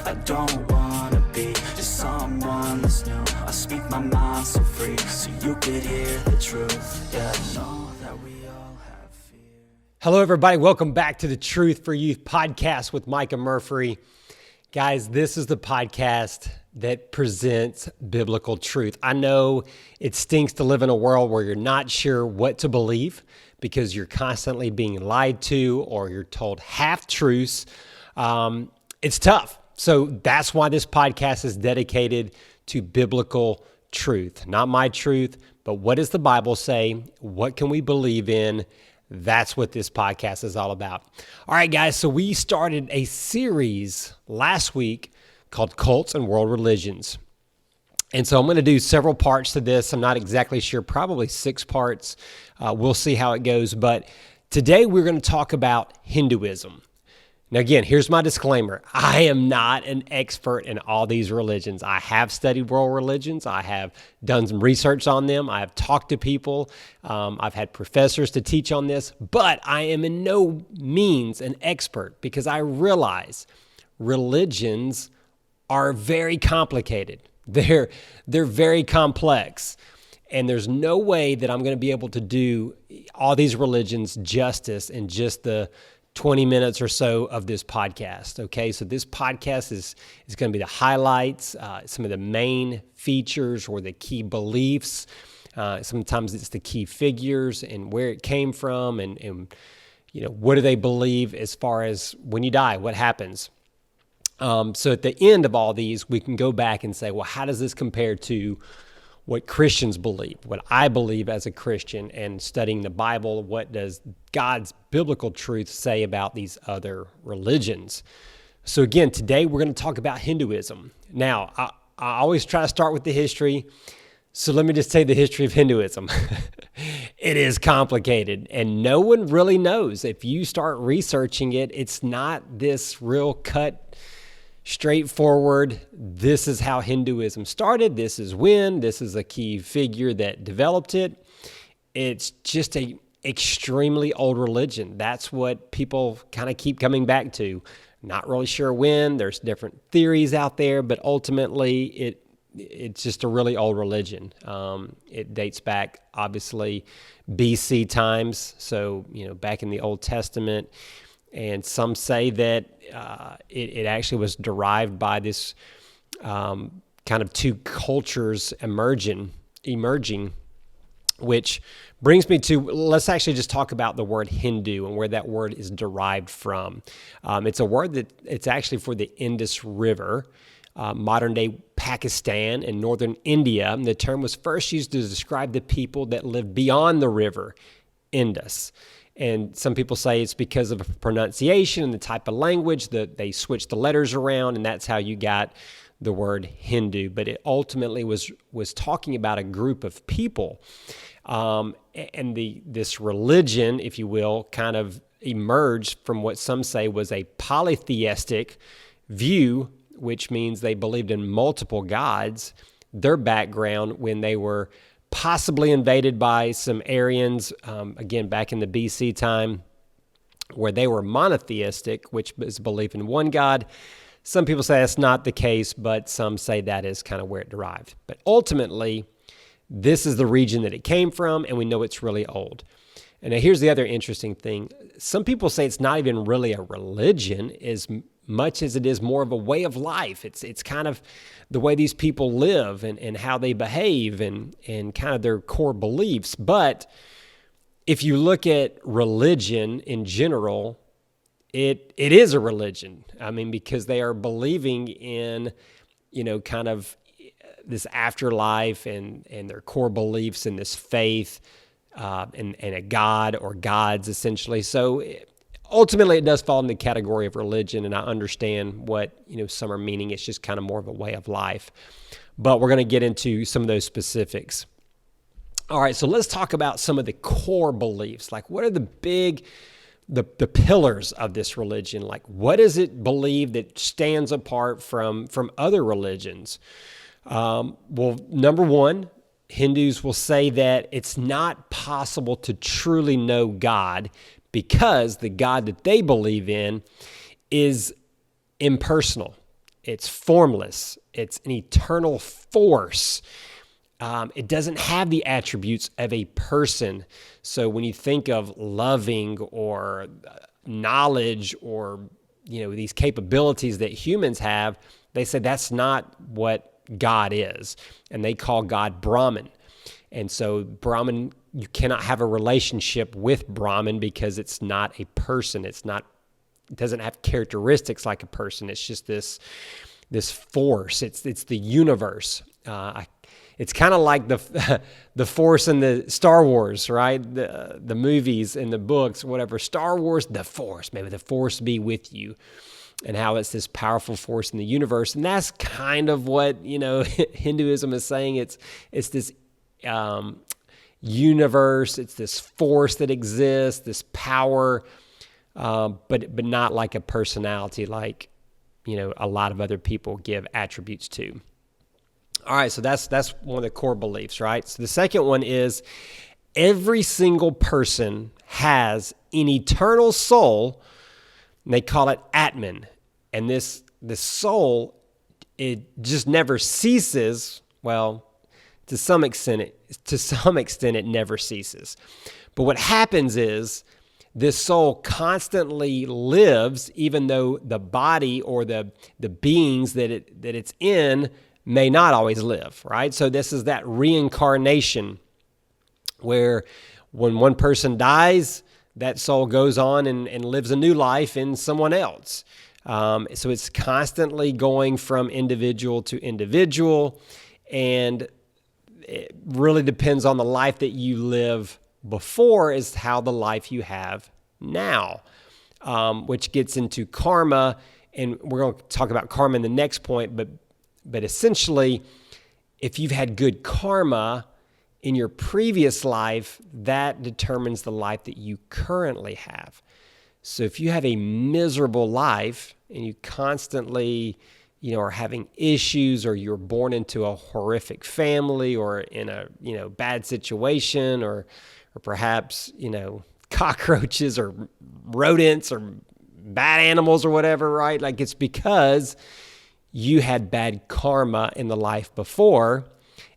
I don't wanna be just someone that's new. I speak my mind so free, so you could hear the truth. Yeah, I know that we all have fear. Hello, everybody. Welcome back to the Truth for Youth podcast with Mike and Murphy. Guys, this is the podcast that presents biblical truth. I know it stinks to live in a world where you're not sure what to believe because you're constantly being lied to or you're told half-truths. It's tough. So that's why this podcast is dedicated to biblical truth. Not my truth, but what does the Bible say? What can we believe in? That's what this podcast is all about. All right, guys, so we started a series last week called Cults and World Religions. And so I'm going to do several parts to this. I'm not exactly sure, probably 6 parts. We'll see how it goes. But today we're going to talk about Hinduism. Now, again, here's my disclaimer. I am not an expert in all these religions. I have studied world religions. I have done some research on them. I have talked to people. I've had professors to teach on this, but I am in no means an expert because I realize religions are very complicated. They're very complex. And there's no way that I'm going to be able to do all these religions justice in just the 20 minutes or so of this podcast, okay? So this podcast is going to be the highlights, some of the main features or the key beliefs. Sometimes it's the key figures and where it came from and you know, what do they believe as far as when you die, what happens? So at the end of all these, we can go back and say, well, how does this compare to what Christians believe, what I believe as a Christian, and studying the Bible, what does God's biblical truth say about these other religions? So again, today we're going to talk about Hinduism. Now, I always try to start with the history, so let me just say the history of Hinduism. It is complicated, and no one really knows. If you start researching it, it's not this real cut straightforward, this is how Hinduism started, this is when, this is a key figure that developed it. It's just a extremely old religion. That's what people kind of keep coming back to. Not really sure when, there's different theories out there, but ultimately it's just a really old religion. It dates back, obviously, BC times, so, you know, back in the Old Testament. And some say that it actually was derived by this kind of 2 cultures emerging, which brings me to, let's actually just talk about the word Hindu and where that word is derived from. It's a word that it's actually for the Indus River, modern-day Pakistan and northern India. And the term was first used to describe the people that lived beyond the river Indus. And some people say it's because of pronunciation and the type of language that they switched the letters around, and that's how you got the word Hindu. But it ultimately was talking about a group of people. And this religion, if you will, kind of emerged from what some say was a polytheistic view, which means they believed in multiple gods. Their background when they were possibly invaded by some Aryans, again, back in the BC time, where they were monotheistic, which is belief in one God. Some people say that's not the case, but some say that is kind of where it derived. But ultimately, this is the region that it came from, and we know it's really old. And now here's the other interesting thing. Some people say it's not even really a religion as much as it is more of a way of life. It's kind of the way these people live and how they behave and kind of their core beliefs. But if you look at religion in general, it is a religion. I mean, because they are believing in, you know, kind of this afterlife and their core beliefs in this faith and a God or gods, essentially. So ultimately, it does fall in the category of religion, and I understand what, you know, some are meaning. It's just kind of more of a way of life. But we're going to get into some of those specifics. All right, so let's talk about some of the core beliefs. Like, what are the pillars of this religion? Like, what does it believe that stands apart from other religions? Well, number one, Hindus will say that it's not possible to truly know God because the God that they believe in is impersonal. It's formless. It's an eternal force. It doesn't have the attributes of a person. So when you think of loving or knowledge or, these capabilities that humans have, they say that's not what God is. And they call God Brahman. And so Brahman, you cannot have a relationship with Brahman because it's not a person. It doesn't have characteristics like a person. It's just this force. It's the universe. It's kind of like the force in the Star Wars, right? The movies and the books, whatever. Star Wars, the force. Maybe the force be with you, and how it's this powerful force in the universe. And that's kind of what Hinduism is saying. It's this universe. It's this force that exists, this power, but not like a personality, like a lot of other people give attributes to. All right, so that's one of the core beliefs, right? So the second one is every single person has an eternal soul, and they call it Atman. And this soul, it just never ceases. Well, to some extent it never ceases. But what happens is this soul constantly lives, even though the body or the beings that it's in may not always live, right? So this is that reincarnation where when one person dies, that soul goes on and lives a new life in someone else. So it's constantly going from individual to individual, and it really depends on the life that you live before is how the life you have now, which gets into karma, and we're going to talk about karma in the next point, but essentially, if you've had good karma in your previous life, that determines the life that you currently have. So if you have a miserable life and you constantly, are having issues, or you're born into a horrific family or in a, bad situation, or perhaps, cockroaches or rodents or bad animals or whatever, right? Like, it's because you had bad karma in the life before,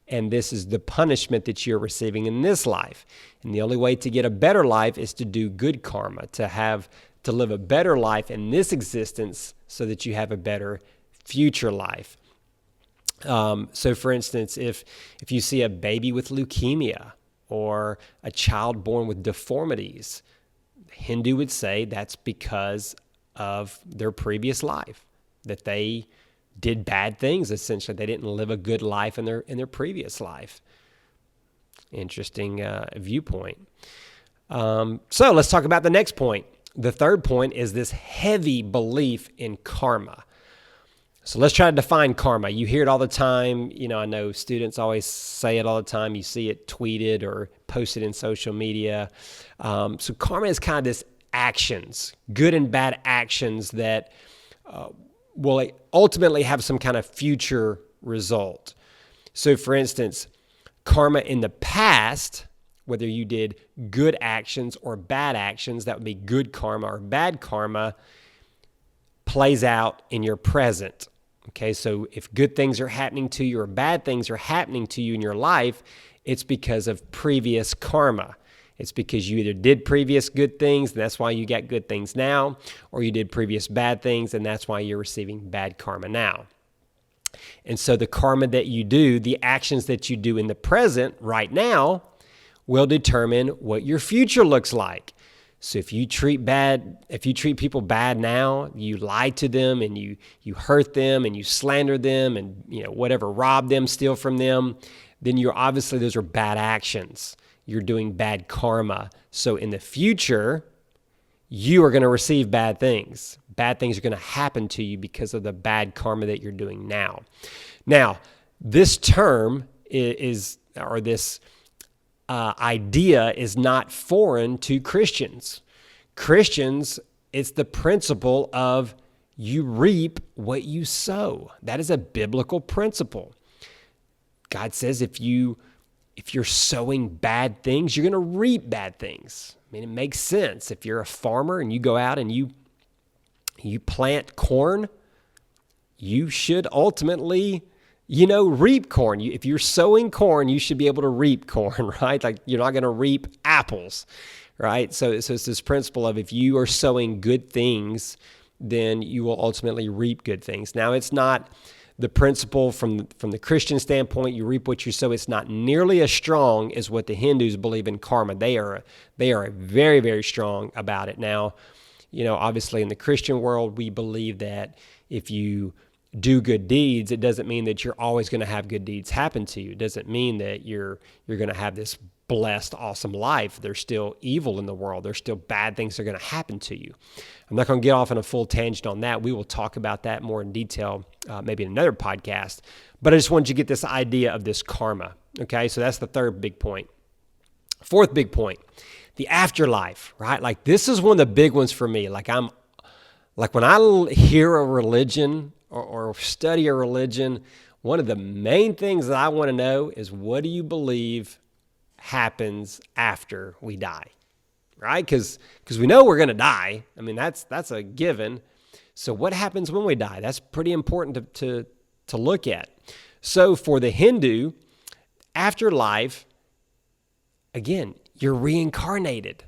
and this is the punishment that you're receiving in this life. And the only way to get a better life is to do good karma, to live a better life in this existence so that you have a better future life. So for instance, if you see a baby with leukemia or a child born with deformities, Hindu would say that's because of their previous life, that they did bad things. Essentially, they didn't live a good life in their previous life. Interesting viewpoint. So let's talk about the next point. The third point is this heavy belief in karma. So let's try to define karma. You hear it all the time. I know students always say it all the time. You see it tweeted or posted in social media. So karma is kind of this actions, good and bad actions that will ultimately have some kind of future result. So for instance, karma in the past, whether you did good actions or bad actions, that would be good karma or bad karma, plays out in your present. Okay, so if good things are happening to you or bad things are happening to you in your life, it's because of previous karma. It's because you either did previous good things, and that's why you got good things now, or you did previous bad things, and that's why you're receiving bad karma now. And so the karma that you do, the actions that you do in the present right now, will determine what your future looks like. So if you treat people bad now, you lie to them and you hurt them and you slander them and whatever, rob them, steal from them, then those are bad actions. You're doing bad karma. So in the future, you are going to receive bad things. Bad things are going to happen to you because of the bad karma that you're doing now. Now, this term this idea is not foreign to Christians. Christians, it's the principle of you reap what you sow. That is a biblical principle. God says if you're sowing bad things, you're going to reap bad things. I mean, it makes sense. If you're a farmer and you go out and you plant corn, you should ultimately, reap corn. If you're sowing corn, you should be able to reap corn, right? Like you're not going to reap apples, right? So it's this principle of if you are sowing good things, then you will ultimately reap good things. Now, it's not the principle from the Christian standpoint, you reap what you sow. It's not nearly as strong as what the Hindus believe in karma. They are very, very strong about it. Now, obviously in the Christian world, we believe that if you do good deeds, it doesn't mean that you're always going to have good deeds happen to you. It doesn't mean that you're going to have this blessed, awesome life. There's still evil in the world. There's still bad things that are going to happen to you. I'm not going to get off on a full tangent on that. We will talk about that more in detail, maybe in another podcast. But I just wanted you to get this idea of this karma. Okay, so that's the third big point. Fourth big point, the afterlife, right? Like this is one of the big ones for me. Like when I hear a religion or study a religion, one of the main things that I want to know is, what do you believe happens after we die, right? Because we know we're going to die. I mean, that's a given. So what happens when we die? That's pretty important to look at. So for the Hindu, afterlife, again, you're reincarnated.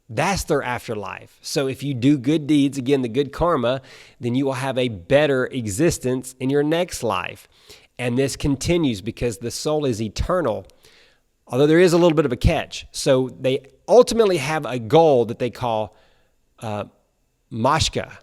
That's their afterlife. So if you do good deeds, again, the good karma, then you will have a better existence in your next life. And this continues because the soul is eternal, although there is a little bit of a catch. So they ultimately have a goal that they call mashka.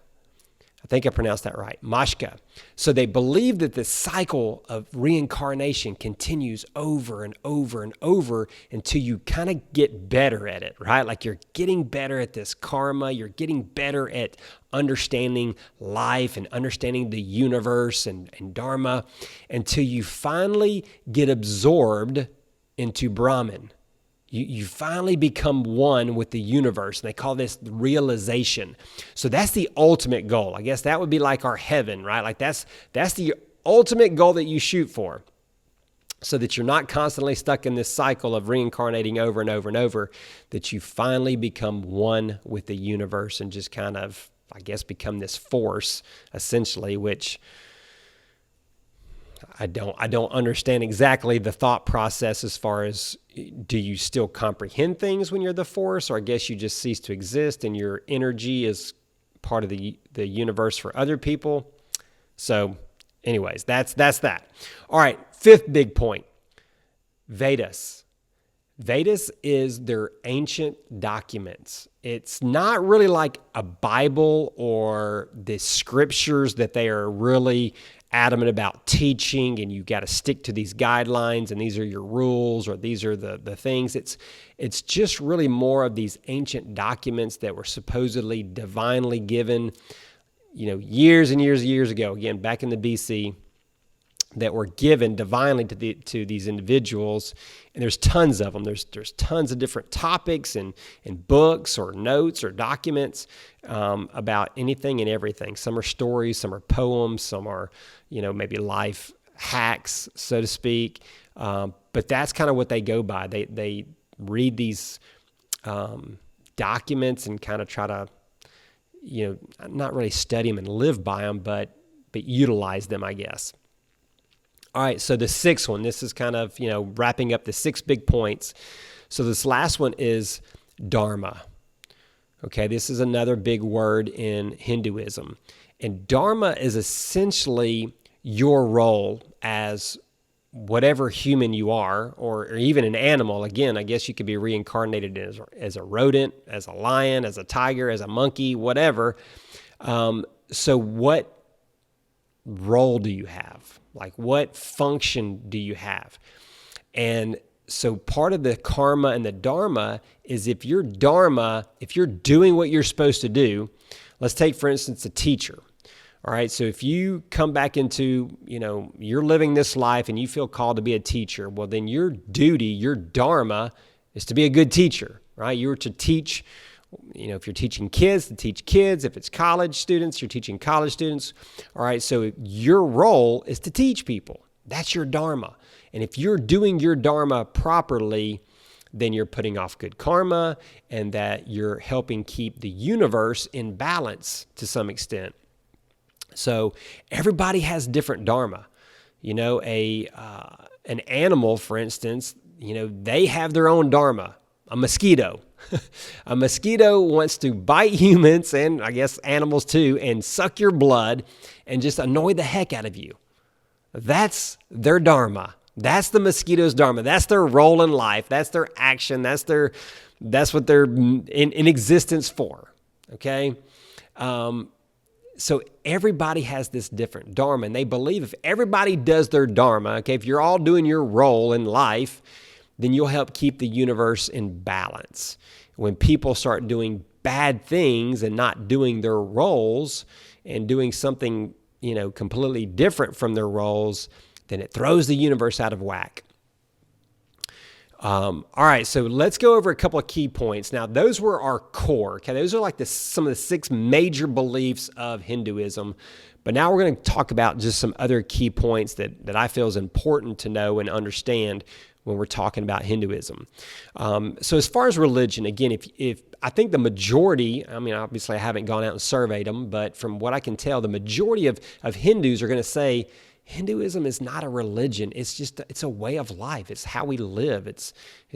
I think I pronounced that right, mashka. So they believe that the cycle of reincarnation continues over and over and over until you kind of get better at it, right? Like you're getting better at this karma. You're getting better at understanding life and understanding the universe and dharma until you finally get absorbed into Brahman. You finally become one with the universe, and they call this realization. So that's the ultimate goal. I guess that would be like our heaven, right? Like that's the ultimate goal that you shoot for, so that you're not constantly stuck in this cycle of reincarnating over and over and over, that you finally become one with the universe and just kind of, I guess, become this force, essentially, which I don't understand exactly the thought process as far as, do you still comprehend things when you're the force, or I guess you just cease to exist and your energy is part of the universe for other people. So anyways, that's that. All right, fifth big point, Vedas. Vedas is their ancient documents. It's not really like a Bible or the scriptures that they are really adamant about teaching, and you got to stick to these guidelines, and these are your rules, or these are the things. It's just really more of these ancient documents that were supposedly divinely given, years and years and years ago, again, back in the BC, that were given divinely to these individuals. And there's tons of them. There's tons of different topics and books or notes or documents about anything and everything. Some are stories, some are poems, some are, maybe life hacks, so to speak. But that's kind of what they go by. They read these documents and kind of try to, not really study them and live by them, but utilize them, I guess. All right, so the sixth one, this is kind of, wrapping up the 6 big points. So this last one is dharma. Okay, this is another big word in Hinduism. And dharma is essentially your role as whatever human you are, or even an animal. Again, I guess you could be reincarnated as a rodent, as a lion, as a tiger, as a monkey, whatever. So what role do you have? Like, what function do you have? And so part of the karma and the dharma is, if you're doing what you're supposed to do, let's take, for instance, a teacher. All right, so if you come back into, you're living this life and you feel called to be a teacher, well, then your duty, your dharma, is to be a good teacher, right? You're to teach. If you're teaching kids, to teach kids. If it's college students, you're teaching college students. All right, so your role is to teach people. That's your dharma. And if you're doing your dharma properly, then you're putting off good karma, and that you're helping keep the universe in balance to some extent. So everybody has different dharma. You know, an animal, for instance, you know, they have their own dharma. A mosquito. A mosquito wants to bite humans and I guess animals too and suck your blood and just annoy the heck out of you. That's their dharma. That's the mosquito's dharma. That's their role in life. That's their action. That's what they're in existence for. Okay? So everybody has this different dharma, and they believe if everybody does their dharma, okay, if you're all doing your role in life, then you'll help keep the universe in balance. When people start doing bad things and not doing their roles and doing something, you know, completely different from their roles, then it throws the universe out of whack. All right, so let's go over a couple of key points. Now, those were our core. Okay, those are like some of the 6 major beliefs of Hinduism. But now we're going to talk about just some other key points that I feel is important to know and understand when we're talking about Hinduism. So as far as religion, again, if I think the majority, I mean, obviously I haven't gone out and surveyed them, but from what I can tell, the majority of Hindus are going to say Hinduism is not a religion. It's a way of life. It's how we live. It's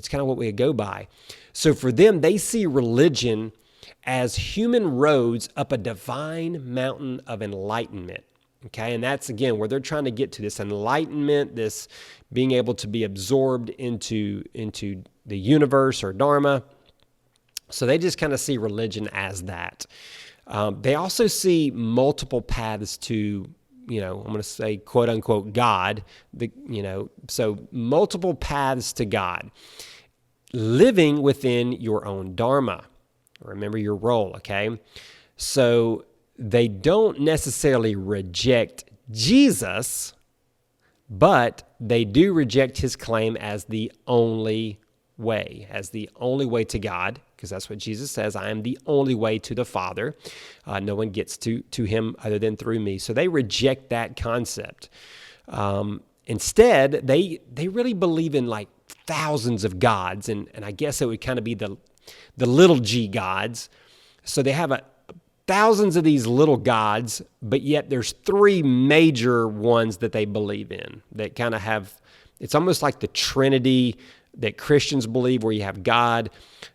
kind of what we go by. So for them, they see religion as human roads up a divine mountain of enlightenment. Okay, and that's, again, where they're trying to get to this enlightenment, this being able to be absorbed into the universe or dharma. So they just kind of see religion as that. They also see multiple paths to, you know, I'm going to say, quote unquote, God, so multiple paths to God, living within your own dharma. Remember your role, okay? So they don't necessarily reject Jesus, but they do reject his claim as the only way to God, because that's what Jesus says. I am the only way to the Father. No one gets to him other than through me. So they reject that concept. Instead, they really believe in like thousands of gods, and I guess it would kind of be the little g gods. So they have thousands of these little gods, but yet there's 3 major ones that they believe in that kind of have, it's almost like the Trinity that Christians believe, where you have God,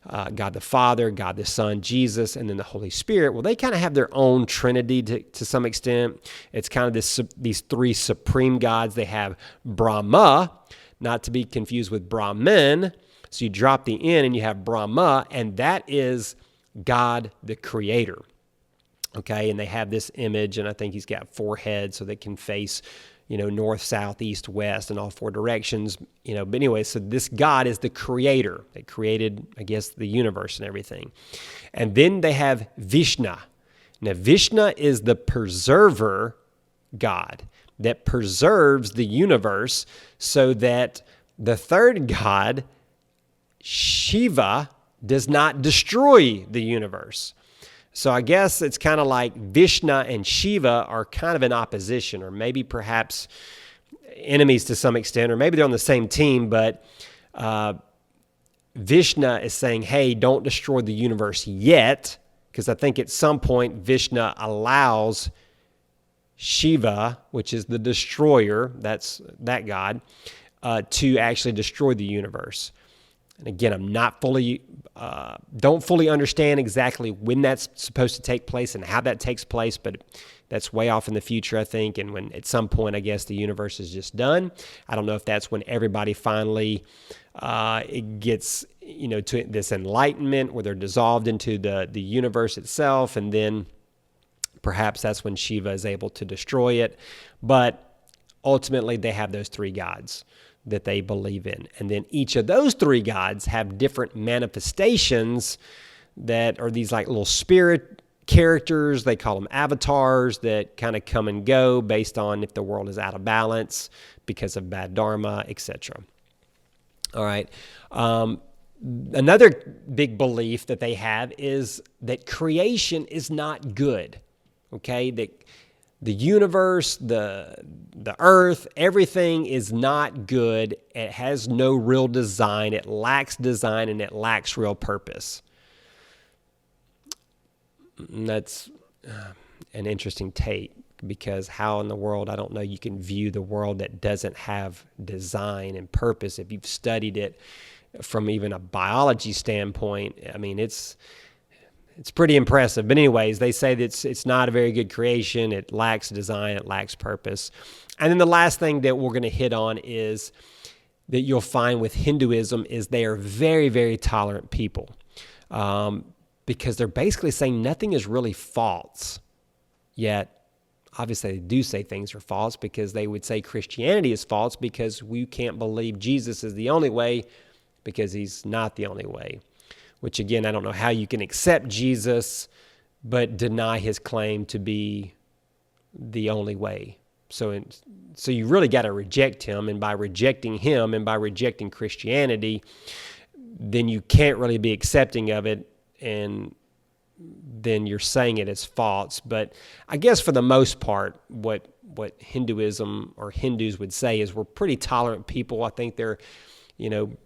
God the Father, God the Son, Jesus, and then the Holy Spirit. Well, they kind of have their own Trinity to some extent. It's kind of these 3 supreme gods. They have Brahma, not to be confused with Brahman. So you drop the N and you have Brahma, and that is God the Creator. Okay, and they have this image, and I think he's got 4 heads so they can face, you know, north, south, east, west, and all 4 directions, you know. But anyway, so this God is the creator that created, I guess, the universe and everything. And then they have Vishnu. Now, Vishnu is the preserver God that preserves the universe, so that the 3rd God, Shiva, does not destroy the universe. So I guess it's kind of like Vishnu and Shiva are kind of in opposition, or maybe perhaps enemies to some extent, or maybe they're on the same team, but Vishnu is saying, hey, don't destroy the universe yet, because I think at some point Vishnu allows Shiva, which is the destroyer, that's that God, to actually destroy the universe. And again, I'm not don't fully understand exactly when that's supposed to take place and how that takes place, but that's way off in the future, I think. And when at some point, I guess the universe is just done. I don't know if that's when everybody finally it gets, you know, to this enlightenment where they're dissolved into the universe itself, and then perhaps that's when Shiva is able to destroy it. But ultimately, they have those 3 gods that they believe in. And then each of those 3 gods have different manifestations that are these like little spirit characters. They call them avatars that kind of come and go based on if the world is out of balance because of bad dharma, etc. All right. Another big belief that they have is that creation is not good. Okay? That the universe, the earth, everything is not good. It has no real design. It lacks design, and it lacks real purpose. And that's an interesting take because how in the world, I don't know, you can view the world that doesn't have design and purpose. If you've studied it from even a biology standpoint, I mean, it's pretty impressive. But anyways, they say that it's not a very good creation. It lacks design. It lacks purpose. And then the last thing that we're going to hit on is that you'll find with Hinduism is they are very, very tolerant people, because they're basically saying nothing is really false. Yet, obviously, they do say things are false, because they would say Christianity is false because we can't believe Jesus is the only way, because he's not the only way. Which, again, I don't know how you can accept Jesus but deny his claim to be the only way. So you really got to reject him, and by rejecting him and by rejecting Christianity, then you can't really be accepting of it, and then you're saying it is false. But I guess for the most part, what Hinduism or Hindus would say is we're pretty tolerant people. I think they're,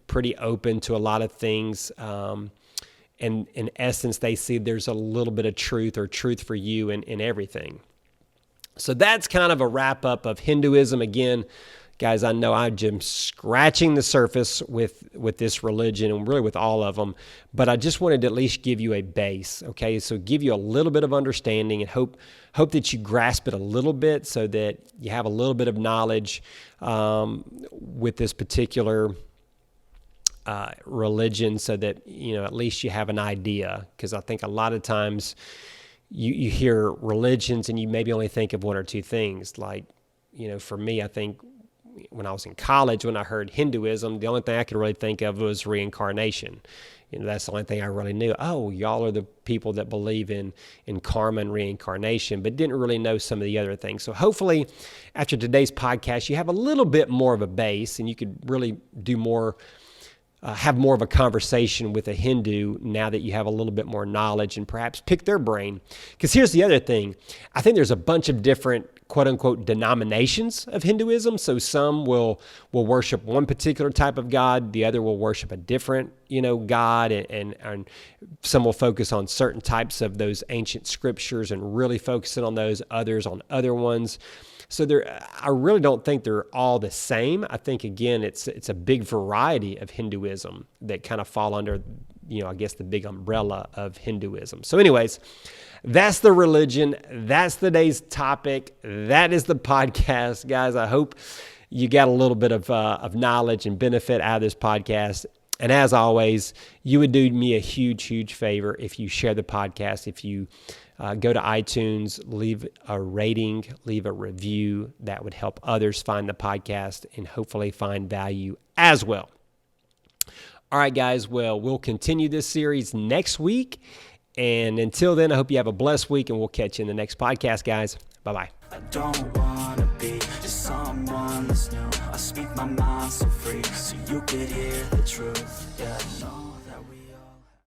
pretty open to a lot of things. And in essence, they see there's a little bit of truth or truth for you in everything. So that's kind of a wrap up of Hinduism. Again, guys, I know I'm just scratching the surface with this religion and really with all of them, but I just wanted to at least give you a base, okay? So give you a little bit of understanding and hope that you grasp it a little bit so that you have a little bit of knowledge with this particular religion, so that, at least you have an idea. Because I think a lot of times you hear religions and you maybe only think of one or two things. Like, for me, I think when I was in college, when I heard Hinduism, the only thing I could really think of was reincarnation. That's the only thing I really knew. Oh, y'all are the people that believe in karma and reincarnation, but didn't really know some of the other things. So hopefully after today's podcast, you have a little bit more of a base, and you could really do more, have more of a conversation with a Hindu now that you have a little bit more knowledge, and perhaps pick their brain. Because here's the other thing. I think there's a bunch of different quote-unquote denominations of Hinduism. So some will worship one particular type of God. The other will worship a different, God. And some will focus on certain types of those ancient scriptures and really focusing on those, others on other ones. So I really don't think they're all the same. I think, again, it's a big variety of Hinduism that kind of fall under, I guess, the big umbrella of Hinduism. So anyways, that's the religion. That's today's topic. That is the podcast, guys. I hope you got a little bit of knowledge and benefit out of this podcast. And as always, you would do me a huge, huge favor if you share the podcast. If you go to iTunes, leave a rating, leave a review. That would help others find the podcast and hopefully find value as well. All right, guys. Well, we'll continue this series next week. And until then, I hope you have a blessed week, and we'll catch you in the next podcast, guys. Bye-bye. I don't wanna be just someone that's new. I speak my mind so free, so you could hear the truth. Yeah, no.